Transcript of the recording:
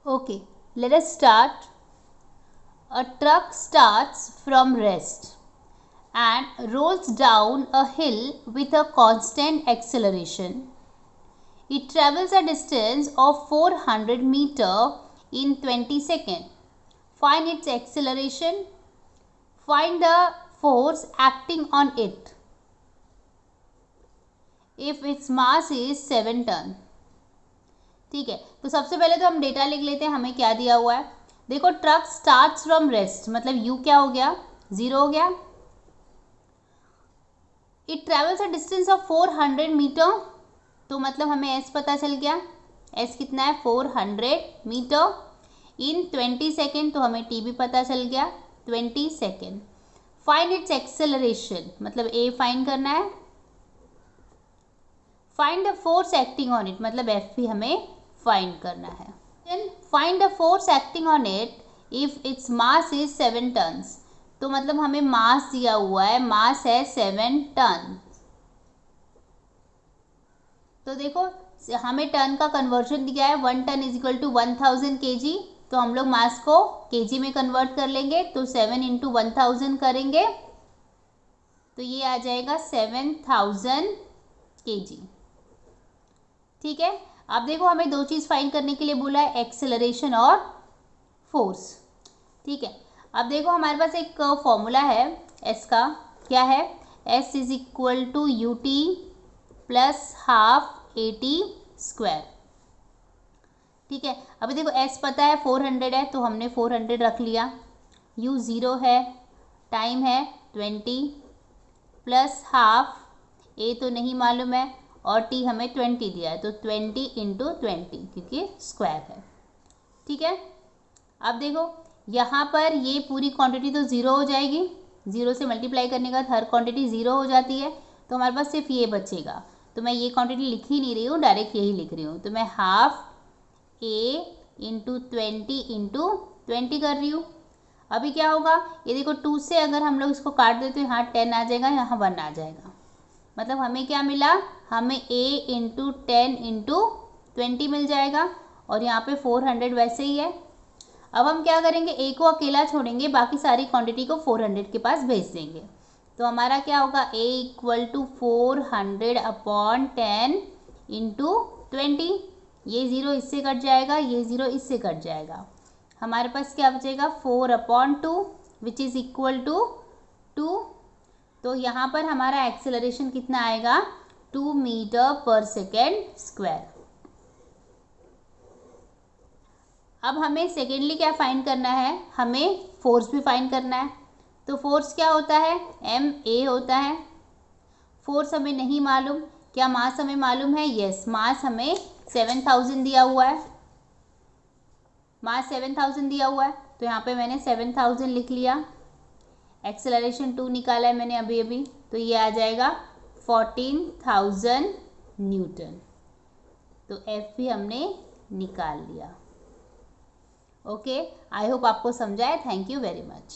Okay, let us start. A truck starts from rest and rolls down a hill with a constant acceleration. It travels a distance of 400 meters in 20 seconds. Find its acceleration. Find the force acting on it if its mass is 7 ton. ठीक है, तो सबसे पहले तो हम data लिख लेते हैं. हमें क्या दिया हुआ है. देखो, ट्रक स्टार्ट्स फ्रॉम रेस्ट, मतलब यू क्या हो गया, 0 हो गया. It travels a distance of 400 metre, तो मतलब हमें एस पता चल गया. एस कितना है, 400 मीटर इन 20 सेकेंड, तो हमें टी भी पता चल गया, 20 सेकेंड. फाइंड इट्स एक्सेलरेशन, मतलब ए फाइंड करना है. Find the force acting on it, मतलब एफ भी हमें फाइंड करना है. Then find the force acting on it if its mass is 7 tonnes, तो मतलब हमें मास दिया हुआ है, मास है 7 टन. तो देखो, हमें टन का कन्वर्जन दिया है, 1 tonne is equal to 1000 kg, तो हम लोग मास को केजी में कन्वर्ट कर लेंगे, तो 7 इंटू 1000 करेंगे, तो ये आ जाएगा 7000 kg. ठीक है. अब देखो, हमें दो चीज़ फाइंड करने के लिए बोला है, एक्सेलरेशन और फोर्स. ठीक है. अब देखो, हमारे पास एक फॉर्मूला है एस का. क्या है, s is equal to u t plus half a t square. ठीक है. अभी देखो, एस पता है 400 है, तो हमने 400 रख लिया. यू 0 है, टाइम है 20 प्लस हाफ, ए तो नहीं मालूम है, और टी हमें 20 दिया है, तो 20 इंटू 20, क्योंकि स्क्वायर है. ठीक है. अब देखो, यहाँ पर ये पूरी क्वांटिटी तो 0 हो जाएगी, 0 से मल्टीप्लाई करने का हर क्वांटिटी 0 हो जाती है, तो हमारे पास सिर्फ ये बचेगा. तो मैं ये क्वांटिटी लिख ही नहीं रही हूँ, डायरेक्ट यही लिख रही हूँ. तो मैं हाफ ए इंटू 20 कर रही हूँ. अभी क्या होगा, ये देखो, 2 से अगर हम लोग इसको काट दें तो यहाँ 10 आ जाएगा, यहाँ 1 आ जाएगा. मतलब हमें क्या मिला, हमें a इंटू 10 इंटू 20 मिल जाएगा, और यहाँ पे 400 वैसे ही है. अब हम क्या करेंगे, a को अकेला छोड़ेंगे, बाकी सारी क्वांटिटी को 400 के पास भेज देंगे. तो हमारा क्या होगा, a equal to 400 upon 10 into 20. ये 0 इससे कट जाएगा, ये 0 इससे कट जाएगा. हमारे पास क्या बचेगा, 4 upon 2 which is equal to 2. तो यहाँ पर हमारा एक्सेलरेशन कितना आएगा, 2 मीटर पर सेकेंड स्क्वायर. अब हमें सेकेंडली क्या फाइंड करना है, हमें फोर्स भी फाइंड करना है. तो फोर्स क्या होता है, एम ए होता है. फोर्स हमें नहीं मालूम, क्या मास हमें मालूम है, यस, मास हमें 7000 दिया हुआ है. मास 7000 दिया हुआ है, तो यहाँ पे मैंने 7000 लिख लिया. एक्सेलरेशन 2 निकाला है मैंने अभी अभी, तो ये आ जाएगा 14000 न्यूटन. तो एफ भी हमने निकाल लिया. ओके, आई होप आपको समझा है. Thank you very much.